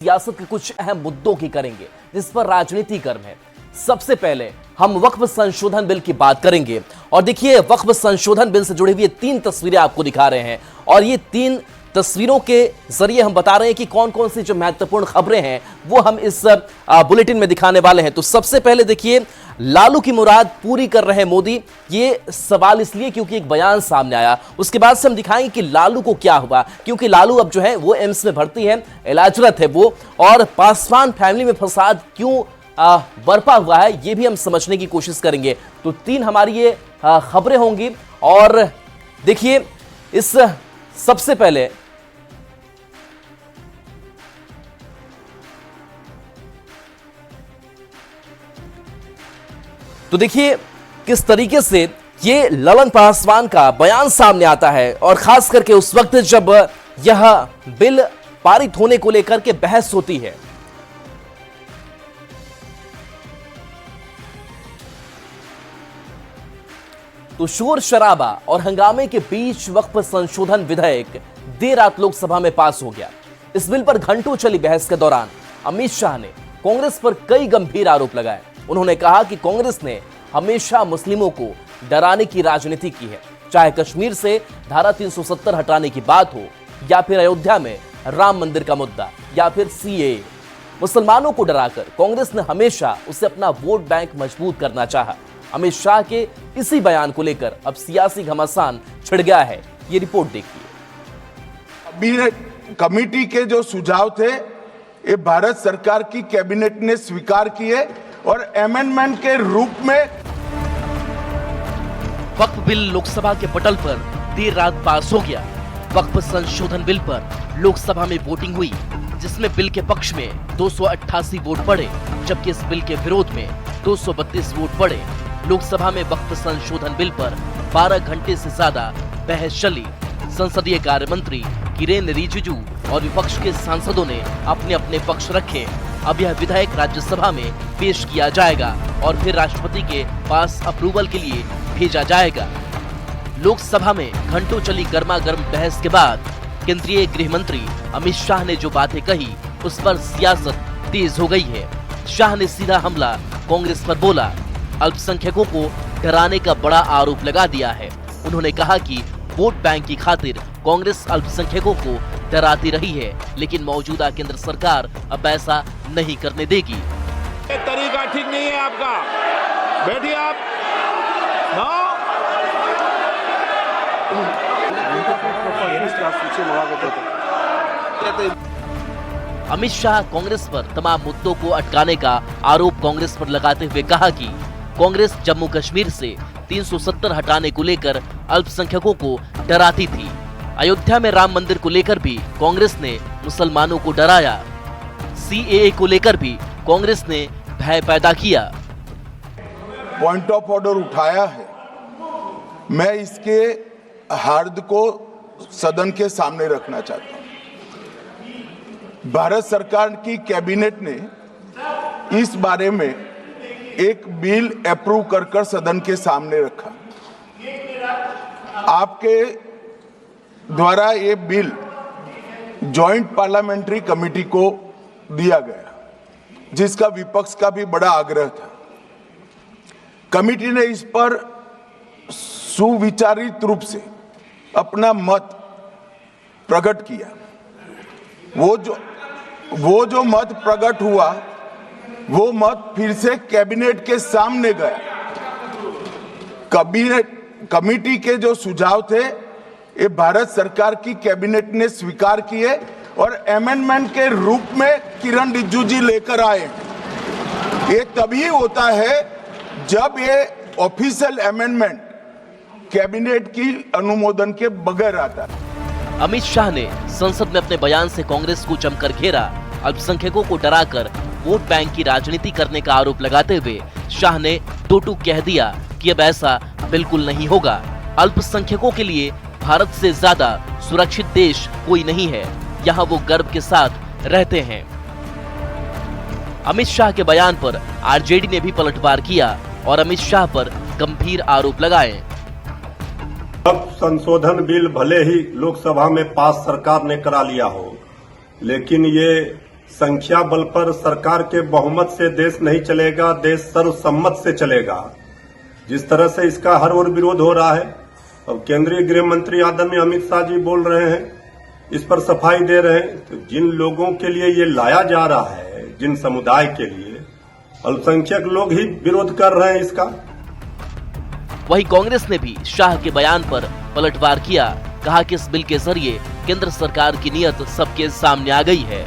सियासत के कुछ अहम मुद्दों की करेंगे जिस पर राजनीति गर्म है। सबसे पहले हम वक्फ संशोधन बिल की बात करेंगे और देखिए वक्फ संशोधन बिल से जुड़ी हुई 3 तस्वीरें आपको दिखा रहे हैं और ये 3 तस्वीरों के जरिए हम बता रहे हैं कि कौन कौन सी जो महत्वपूर्ण खबरें हैं वो हम इस बुलेटिन में दिखाने वाले हैं। तो सबसे पहले देखिए लालू की मुराद पूरी कर रहे मोदी, ये सवाल इसलिए क्योंकि एक बयान सामने आया। उसके बाद से हम दिखाएंगे कि लालू को क्या हुआ, क्योंकि लालू अब जो है वो एम्स में भर्ती है, इलाजरत है वो, और पासवान फैमिली में फसाद क्यों बरपा हुआ है ये भी हम समझने की कोशिश करेंगे। तो 3 हमारी ये खबरें होंगी और देखिए इस सबसे पहले तो देखिए किस तरीके से ये ललन पासवान का बयान सामने आता है और खास करके उस वक्त जब यह बिल पारित होने को लेकर के बहस होती है। तो शोर शराबा और हंगामे के बीच वक्फ संशोधन विधेयक देर रात लोकसभा में पास हो गया। इस बिल पर घंटों चली बहस के दौरान अमित शाह ने कांग्रेस पर कई गंभीर आरोप लगाए। उन्होंने कहा कि कांग्रेस ने हमेशा मुस्लिमों को डराने की राजनीति की है, चाहे कश्मीर से धारा 370 हटाने की बात हो या फिर अयोध्या में राम मंदिर का मुद्दा या फिर सीएए। मुसलमानों को डराकर कांग्रेस ने हमेशा उसे अपना वोट बैंक मजबूत करना चाहा। अमित शाह के इसी बयान को लेकर अब सियासी घमासान छिड़ गया है, ये रिपोर्ट देखिए। कमेटी के जो सुझाव थे ये भारत सरकार की कैबिनेट ने स्वीकार किए और अमेंडमेंट के रूप में वक्फ बिल लोकसभा के पटल पर देर रात पास हो गया। वक्फ संशोधन बिल पर लोकसभा में वोटिंग हुई जिसमें बिल के पक्ष में 288 वोट पड़े जबकि इस बिल के विरोध में 232 वोट पड़े। लोकसभा में वक्फ संशोधन बिल पर 12 घंटे से ज्यादा बहस चली। संसदीय कार्य मंत्री किरेन रिजिजू और विपक्ष के सांसदों ने अपने अपने पक्ष रखे। अब यह विधेयक राज्यसभा में पेश किया जाएगा और फिर राष्ट्रपति के पास अप्रूवल के लिए भेजा जाएगा। लोकसभा में घंटों चली गर्मा गर्म बहस के बाद केंद्रीय गृह मंत्री अमित शाह ने जो बातें कही उस पर सियासत तेज हो गई है। शाह ने सीधा हमला कांग्रेस पर बोला, अल्पसंख्यकों को डराने का बड़ा आरोप लगा दिया है। उन्होंने कहा कि वोट बैंक की खातिर कांग्रेस अल्पसंख्यकों को डराती रही है, लेकिन मौजूदा केंद्र सरकार अब ऐसा नहीं करने देगी। ये तरीका ठीक नहीं है आपका, बैठिए आप। अमित शाह कांग्रेस पर तमाम मुद्दों को अटकाने का आरोप कांग्रेस पर लगाते हुए कहा कि कांग्रेस जम्मू कश्मीर से 370 हटाने को लेकर अल्पसंख्यकों को डराती थी। अयोध्या में राम मंदिर को लेकर भी कांग्रेस ने मुसलमानों को डराया। सीएए को लेकर भी कांग्रेस ने भय पैदा किया। पॉइंट ऑफ ऑर्डर उठाया है, मैं इसके हार्द को सदन के सामने रखना चाहता हूं। भारत सरकार की कैबिनेट ने इस बारे में एक बिल अप्रूव कर सदन के सामने रखा। आपके द्वारा ये बिल जॉइंट पार्लियामेंट्री कमेटी को दिया गया जिसका विपक्ष का भी बड़ा आग्रह था। कमेटी ने इस पर सुविचारित रूप से अपना मत प्रकट किया। वो जो मत प्रकट हुआ वो मत फिर से कैबिनेट के सामने गया। कमेटी के जो सुझाव थे ये भारत सरकार की कैबिनेट ने स्वीकार किए और अमेंडमेंट के रूप में किरेन रिजिजू जी लेकर आए। ये तभी होता है जब ये ऑफिशियल अमेंडमेंट कैबिनेट की अनुमोदन के बगैर आता है। अमित शाह ने संसद में अपने बयान से कांग्रेस को जमकर घेरा। अल्पसंख्यकों को डराकर वोट बैंक की राजनीति करने का आरोप लगाते हुए शाह ने टूक कह दिया कि अब ऐसा बिल्कुल नहीं होगा। अल्पसंख्यकों के लिए भारत से ज्यादा सुरक्षित देश कोई नहीं है, यहाँ वो गर्व के साथ रहते हैं। अमित शाह के बयान पर आरजेडी ने भी पलटवार किया और अमित शाह पर गंभीर आरोप लगाए। अब संशोधन बिल भले ही लोकसभा में पास सरकार ने करा लिया हो, लेकिन ये संख्या बल पर सरकार के बहुमत से देश नहीं चलेगा, देश सर्वसम्मत से चलेगा। जिस तरह से इसका हर ओर विरोध हो रहा है, अब केंद्रीय गृह मंत्री आदरणीय अमित शाह जी बोल रहे हैं, इस पर सफाई दे रहे हैं। तो जिन लोगों के लिए ये लाया जा रहा है, जिन समुदाय के लिए, अल्पसंख्यक लोग ही विरोध कर रहे हैं इसका। वहीं कांग्रेस ने भी शाह के बयान पर पलटवार किया, कहा कि इस बिल के जरिए केंद्र सरकार की नीयत सबके सामने आ गई है।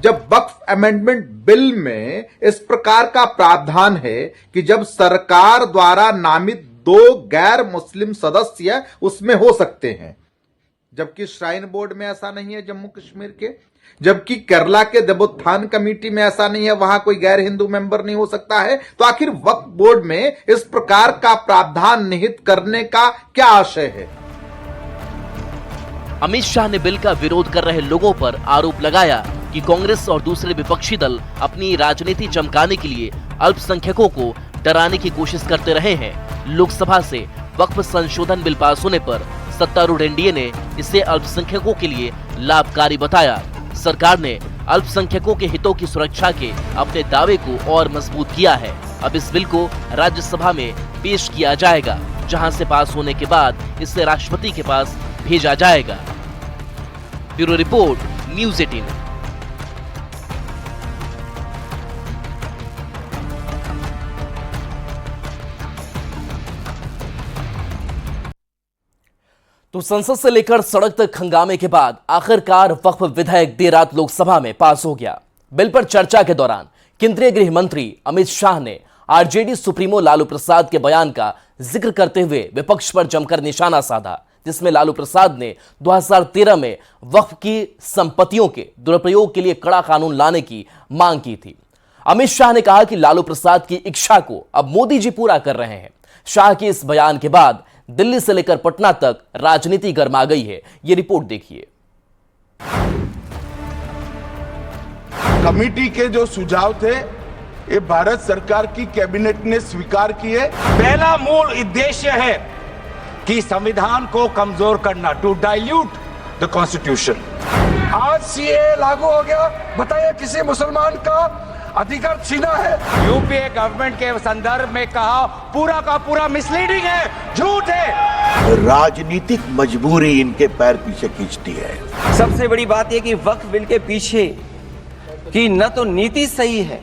जब वक्फ अमेंडमेंट बिल में इस प्रकार का प्रावधान है कि जब सरकार द्वारा नामित 2 गैर मुस्लिम सदस्य उसमें हो सकते हैं, जबकि श्राइन बोर्ड में ऐसा नहीं है जम्मू कश्मीर के, जबकि केरला के देवोत्थान कमेटी में ऐसा नहीं है, वहां कोई गैर हिंदू मेंबर नहीं हो सकता है, तो आखिर वक्फ बोर्ड में इस प्रकार का प्रावधान निहित करने का क्या आशय है? अमित शाह ने बिल का विरोध कर रहे लोगों पर आरोप लगाया कि कांग्रेस और दूसरे विपक्षी दल अपनी राजनीति चमकाने के लिए अल्पसंख्यकों को डराने की कोशिश करते रहे हैं। लोकसभा से वक्फ संशोधन बिल पास होने पर सत्तारूढ़ एनडीए ने इसे अल्पसंख्यकों के लिए लाभकारी बताया। सरकार ने अल्पसंख्यकों के हितों की सुरक्षा के अपने दावे को और मजबूत किया है। अब इस बिल को राज्यसभा में पेश किया जाएगा, जहां से पास होने के बाद इसे राष्ट्रपति के पास भेजा जाएगा। Bureau report, news 18। तो संसद से लेकर सड़क तक हंगामे के बाद आखिरकार वक्फ विधेयक देर रात लोकसभा में पास हो गया। बिल पर चर्चा के दौरान केंद्रीय गृह मंत्री अमित शाह ने आरजेडी सुप्रीमो लालू प्रसाद के बयान का जिक्र करते हुए विपक्ष पर जमकर निशाना साधा, जिसमें लालू प्रसाद ने 2013 में वक्फ की संपत्तियों के दुरुपयोग के लिए कड़ा कानून लाने की मांग की थी। अमित शाह ने कहा कि लालू प्रसाद की इच्छा को अब मोदी जी पूरा कर रहे हैं। शाह के इस बयान के बाद दिल्ली से लेकर पटना तक राजनीति गर्मा गई है। ये रिपोर्ट देखिए। कमेटी के जो सुझाव थे, ये भारत सरकार की कैबिनेट ने स्वीकार किए। पहला मूल उद्देश्य है कि संविधान को कमजोर करना, टू डाइल्यूट द कॉन्स्टिट्यूशन। आज सीए लागू हो गया, बताइए किसी मुसलमान का अधिकार छीना है? यूपीए गवर्नमेंट के संदर्भ में कहा पूरा का पूरा मिसलीडिंग है, झूठ है। राजनीतिक मजबूरी इनके पैर पीछे खींचती है। सबसे बड़ी बात यह कि वक्फ बिल के पीछे की न तो नीति सही है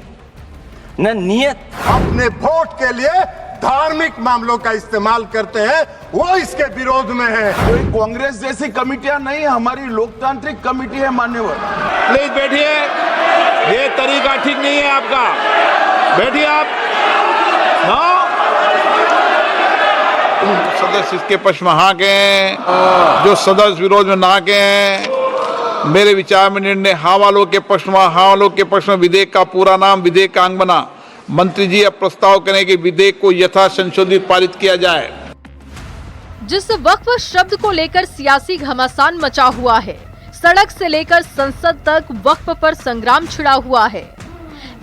न नियत। अपने वोट के लिए धार्मिक मामलों का इस्तेमाल करते हैं, वो इसके विरोध में है। कोई कांग्रेस जैसी कमेटियां नहीं, हमारी लोकतांत्रिक कमेटी है मान्यवर। प्लीज बैठिए, ये तरीका ठीक नहीं है आपका। बैठिए आप। सदस्य इसके पक्ष में हाँ गए, जो सदस्य विरोध में ना गए। मेरे विचार में निर्णय हाँ वालों के पक्ष में, हाँ वालों के पक्ष में विधेयक का पूरा नाम विधेयक का अंग बना। मंत्री जी अब प्रस्ताव करें कि विधेयक को यथा संशोधित पारित किया जाए। जिस वक्फ शब्द को लेकर सियासी घमासान मचा हुआ है, सड़क से लेकर संसद तक वक्फ पर संग्राम छिड़ा हुआ है।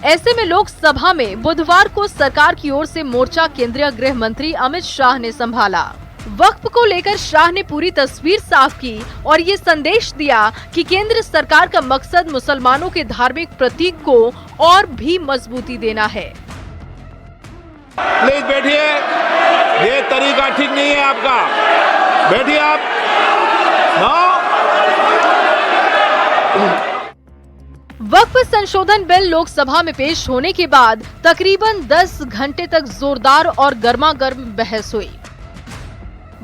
ऐसे में लोकसभा में बुधवार को सरकार की ओर से मोर्चा केंद्रीय गृह मंत्री अमित शाह ने संभाला। वक्फ को लेकर शाह ने पूरी तस्वीर साफ की और ये संदेश दिया कि केंद्र सरकार का मकसद मुसलमानों के धार्मिक प्रतीक को और भी मजबूती देना है। प्लीज बैठिए, ये तरीका ठीक नहीं है आपका। बैठिए आप। वक्फ संशोधन बिल लोकसभा में पेश होने के बाद तकरीबन 10 घंटे तक जोरदार और गर्मागर्म बहस हुई।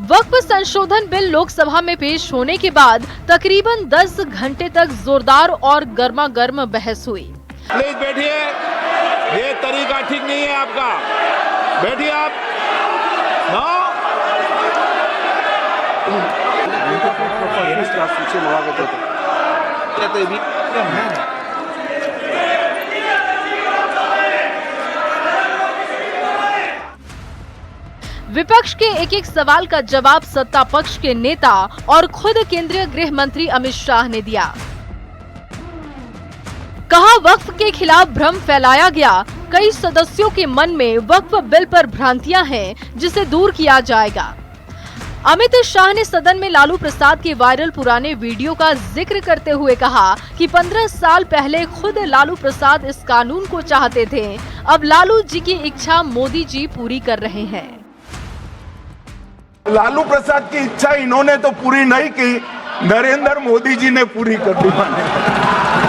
वक्फ संशोधन बिल लोकसभा में पेश होने के बाद तकरीबन 10 घंटे तक जोरदार और गर्मागर्म बहस हुई। प्लीज बैठिए, ये तरीका ठीक नहीं है आपका। बैठिए आप। विपक्ष के एक एक सवाल का जवाब सत्ता पक्ष के नेता और खुद केंद्रीय गृह मंत्री अमित शाह ने दिया। कहा वक्फ के खिलाफ भ्रम फैलाया गया, कई सदस्यों के मन में वक्फ बिल पर भ्रांतियां हैं जिसे दूर किया जाएगा। अमित शाह ने सदन में लालू प्रसाद के वायरल पुराने वीडियो का जिक्र करते हुए कहा कि 15 साल पहले खुद लालू प्रसाद इस कानून को चाहते थे। अब लालू जी की इच्छा मोदी जी पूरी कर रहे हैं। लालू प्रसाद की इच्छा इन्होंने तो पूरी नहीं की, नरेंद्र मोदी जी ने पूरी कर दी।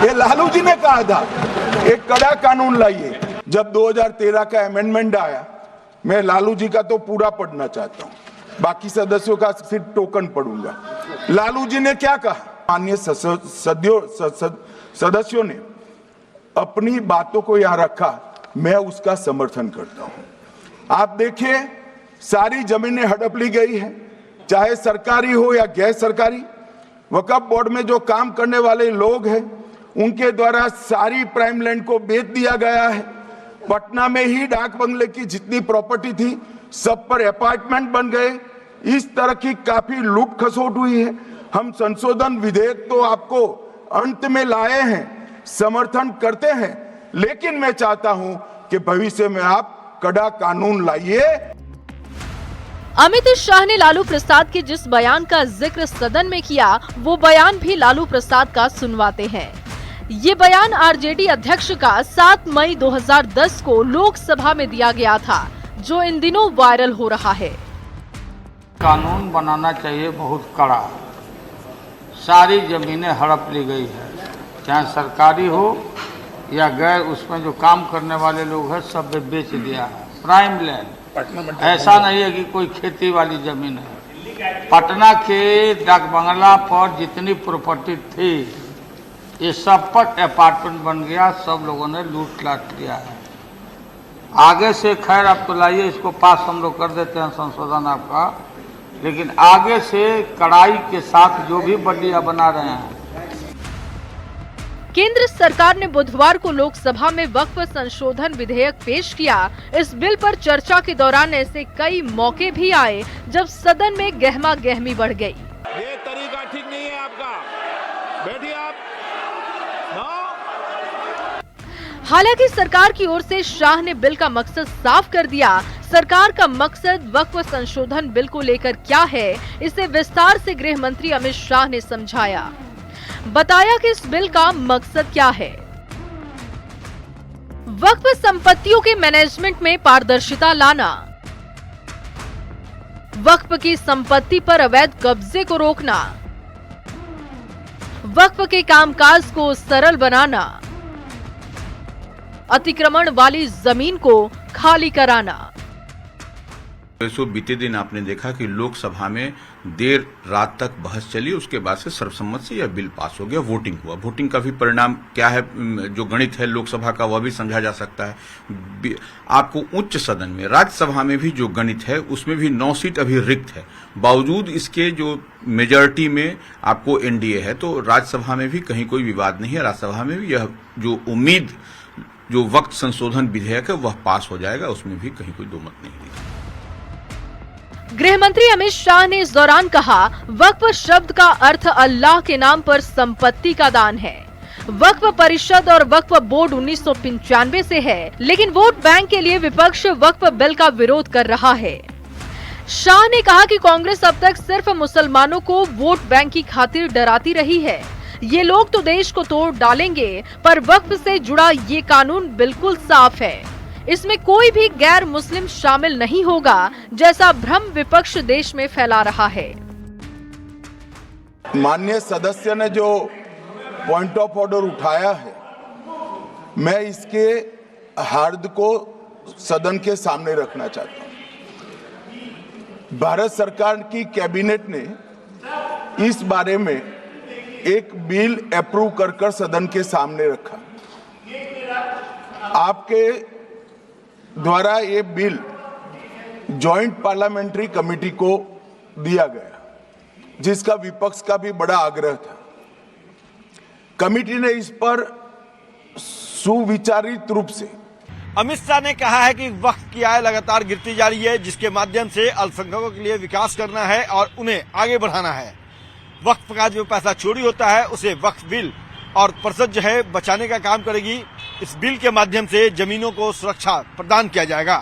ये लालू जी ने कहा था एक कड़ा कानून लाइए। जब 2013 का अमेंडमेंट आया, मैं लालू जी का तो पूरा पढ़ना चाहता हूँ, बाकी सदस्यों का सिर्फ टोकन पढ़ूंगा। लालू जी ने क्या कहा? माननीय सदस्यों ने अपनी बातों को यहाँ रखा, मैं उसका समर्थन करता हूँ। आप देखिए, सारी जमीनें हड़प ली गई है, चाहे सरकारी हो या गैर सरकारी। वक्फ बोर्ड में जो काम करने वाले लोग हैं, उनके द्वारा सारी प्राइम लैंड को बेच दिया गया है। पटना में ही डाक बंगले की जितनी प्रॉपर्टी थी, सब पर अपार्टमेंट बन गए। इस तरह की काफी लूट खसोट हुई है। हम संशोधन विधेयक तो आपको अंत में लाए हैं, समर्थन करते हैं, लेकिन मैं चाहता हूं कि भविष्य में आप कड़ा कानून लाइए। अमित शाह ने लालू प्रसाद के जिस बयान का जिक्र सदन में किया, वो बयान भी लालू प्रसाद का सुनवाते हैं। ये बयान आरजेडी अध्यक्ष का 7 मई 2010 को लोकसभा में दिया गया था, जो इन दिनों वायरल हो रहा है। कानून बनाना चाहिए बहुत कड़ा। सारी जमीनें हड़प ली गई है, चाहे सरकारी हो या गैर, उसमें जो काम करने वाले लोग हैं सब बेच दिया है। प्राइम लैंड, ऐसा नहीं है कि कोई खेती वाली जमीन है। पटना के डाक बंगला पर जितनी प्रॉपर्टी थी, ये सब पर अपार्टमेंट बन गया, सब लोगों ने लूट लाट किया है। आगे से खैर आप तो लाइए, इसको पास हम लोग कर देते हैं संशोधन आपका, लेकिन आगे से कड़ाई के साथ जो भी बल्लियां बना रहे हैं। केंद्र सरकार ने बुधवार को लोकसभा में वक्फ संशोधन विधेयक पेश किया। इस बिल पर चर्चा के दौरान ऐसे कई मौके भी आए जब सदन में गहमा गहमी बढ़ गई। ये तरीका ठीक नहीं है आपका, बैठिए आप। हालांकि सरकार की ओर से शाह ने बिल का मकसद साफ कर दिया। सरकार का मकसद वक्फ संशोधन बिल को लेकर क्या है, इसे विस्तार से गृह मंत्री अमित शाह ने समझाया। बताया कि इस बिल का मकसद क्या है। वक्फ संपत्तियों के मैनेजमेंट में पारदर्शिता लाना, वक्फ की संपत्ति पर अवैध कब्जे को रोकना, वक्फ के कामकाज को सरल बनाना, अतिक्रमण वाली जमीन को खाली कराना। वैसे बीते दिन आपने देखा कि लोकसभा में देर रात तक बहस चली, उसके बाद से सर्वसम्मत से यह बिल पास हो गया, वोटिंग हुआ। वोटिंग का भी परिणाम क्या है, जो गणित है लोकसभा का, वह भी समझा जा सकता है। आपको उच्च सदन में, राज्यसभा में भी जो गणित है, उसमें भी 9 सीट अभी रिक्त है। बावजूद इसके जो मेजॉरिटी में आपको एनडीए है, तो राज्यसभा में भी कहीं कोई विवाद नहीं है। राज्यसभा में भी यह जो उम्मीद, जो वक्त संशोधन विधेयक है, वह पास हो जाएगा, उसमें भी कहीं कोई दो मत नहीं है। गृह मंत्री अमित शाह ने इस दौरान कहा, वक्फ शब्द का अर्थ अल्लाह के नाम पर संपत्ति का दान है। वक्फ परिषद और वक्फ बोर्ड 1995 से है, लेकिन वोट बैंक के लिए विपक्ष वक्फ बिल का विरोध कर रहा है। शाह ने कहा कि कांग्रेस अब तक सिर्फ मुसलमानों को वोट बैंक की खातिर डराती रही है। ये लोग तो देश को तोड़ डालेंगे, पर वक्फ से जुड़ा ये कानून बिल्कुल साफ है। इसमें कोई भी गैर मुस्लिम शामिल नहीं होगा, जैसा भ्रम विपक्ष देश में फैला रहा है। माननीय सदस्य ने जो पॉइंट ऑफ ऑर्डर उठाया है, मैं इसके हार्द को सदन के सामने रखना चाहता हूं। भारत सरकार की कैबिनेट ने इस बारे में एक बिल अप्रूव कर सदन के सामने रखा। आपके द्वारा ये बिल जॉइंट पार्लियामेंट्री कमेटी को दिया गया, जिसका विपक्ष का भी बड़ा आग्रह था। कमेटी ने इस पर सुविचारित रूप से अमित शाह ने कहा है कि वक्फ की आय लगातार गिरती जा रही है, जिसके माध्यम से अल्पसंख्यकों के लिए विकास करना है और उन्हें आगे बढ़ाना है। वक्फ का जो पैसा चोरी होता है, उसे वक्फ बिल और परिषद जो है बचाने का काम करेगी। इस बिल के माध्यम से जमीनों को सुरक्षा प्रदान किया जाएगा।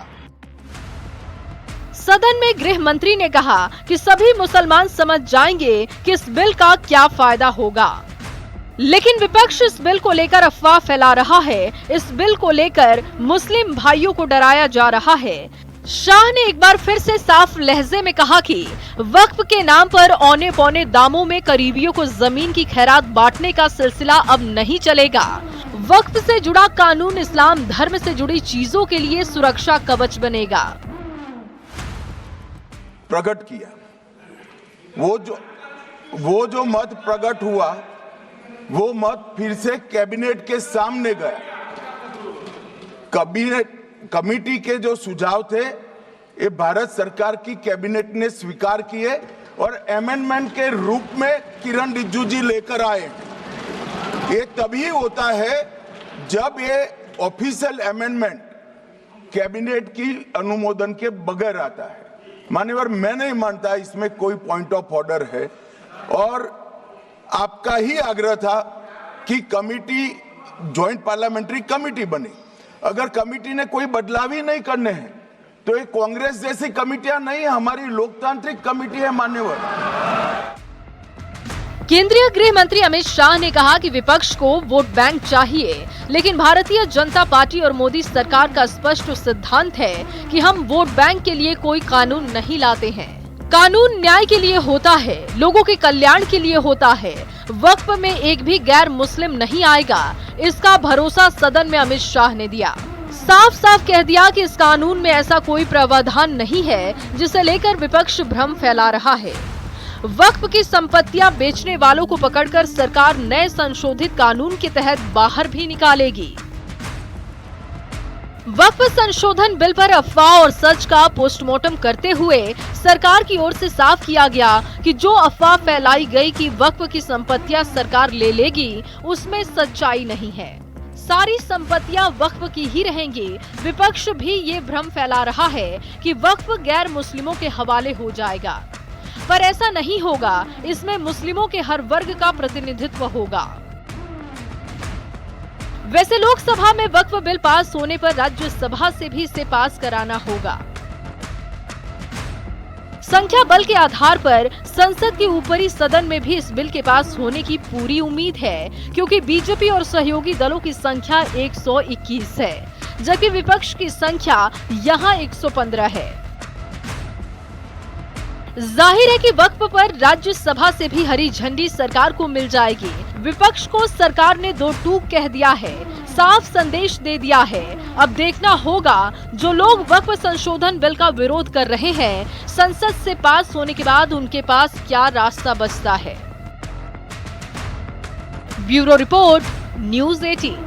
सदन में गृह मंत्री ने कहा कि सभी मुसलमान समझ जाएंगे कि इस बिल का क्या फायदा होगा, लेकिन विपक्ष इस बिल को लेकर अफवाह फैला रहा है। इस बिल को लेकर मुस्लिम भाइयों को डराया जा रहा है। शाह ने एक बार फिर से साफ लहजे में कहा कि वक्फ के नाम पर औने पौने दामों में करीबियों को जमीन की खैरात बांटने का सिलसिला अब नहीं चलेगा। वक्फ से जुड़ा कानून इस्लाम धर्म से जुड़ी चीजों के लिए सुरक्षा कवच बनेगा। प्रकट किया वो जो मत प्रकट हुआ, वो मत फिर से कैबिनेट के सामने गया। कमेटी के जो सुझाव थे ये भारत सरकार की कैबिनेट ने स्वीकार किए और अमेंडमेंट के रूप में किरण रिजिजू जी लेकर आए। ये तभी होता है जब ये ऑफिशियल अमेंडमेंट कैबिनेट की अनुमोदन के बगैर आता है। मान्यवर, मैं नहीं मानता इसमें कोई पॉइंट ऑफ ऑर्डर है और आपका ही आग्रह था कि कमेटी ज्वाइंट पार्लियामेंट्री कमेटी बने। अगर कमेटी ने कोई बदलाव ही नहीं करने हैं तो ये कांग्रेस जैसी कमेटियां नहीं, हमारी लोकतांत्रिक कमेटी है। मान्यवर, केंद्रीय गृह मंत्री अमित शाह ने कहा कि विपक्ष को वोट बैंक चाहिए, लेकिन भारतीय जनता पार्टी और मोदी सरकार का स्पष्ट सिद्धांत है कि हम वोट बैंक के लिए कोई कानून नहीं लाते हैं। कानून न्याय के लिए होता है, लोगों के कल्याण के लिए होता है। वक्फ में एक भी गैर मुस्लिम नहीं आएगा, इसका भरोसा सदन में अमित शाह ने दिया। साफ साफ कह दिया कि इस कानून में ऐसा कोई प्रावधान नहीं है जिसे लेकर विपक्ष भ्रम फैला रहा है। वक्फ की संपत्तियां बेचने वालों को पकड़कर सरकार नए संशोधित कानून के तहत बाहर भी निकालेगी। वक्फ संशोधन बिल पर अफवाह और सच का पोस्टमार्टम करते हुए सरकार की ओर से साफ किया गया कि जो अफवाह फैलाई गई कि वक्फ की संपत्तियां सरकार ले लेगी, उसमें सच्चाई नहीं है। सारी संपत्तियां वक्फ की ही रहेंगी। विपक्ष भी ये भ्रम फैला रहा है कि वक्फ गैर मुस्लिमों के हवाले हो जाएगा, पर ऐसा नहीं होगा। इसमें मुस्लिमों के हर वर्ग का प्रतिनिधित्व होगा। वैसे लोकसभा में वक्फ बिल पास होने पर राज्यसभा से भी इसे पास कराना होगा। संख्या बल के आधार पर संसद के ऊपरी सदन में भी इस बिल के पास होने की पूरी उम्मीद है, क्योंकि बीजेपी और सहयोगी दलों की संख्या 121 है, जबकि विपक्ष की संख्या यहां 115 है। जाहिर है कि वक्फ पर राज्यसभा से भी हरी झंडी सरकार को मिल जाएगी। विपक्ष को सरकार ने दो टूक कह दिया है, साफ संदेश दे दिया है। अब देखना होगा जो लोग वक्फ संशोधन बिल का विरोध कर रहे हैं, संसद से पास होने के बाद उनके पास क्या रास्ता बचता है। Bureau report, news 18।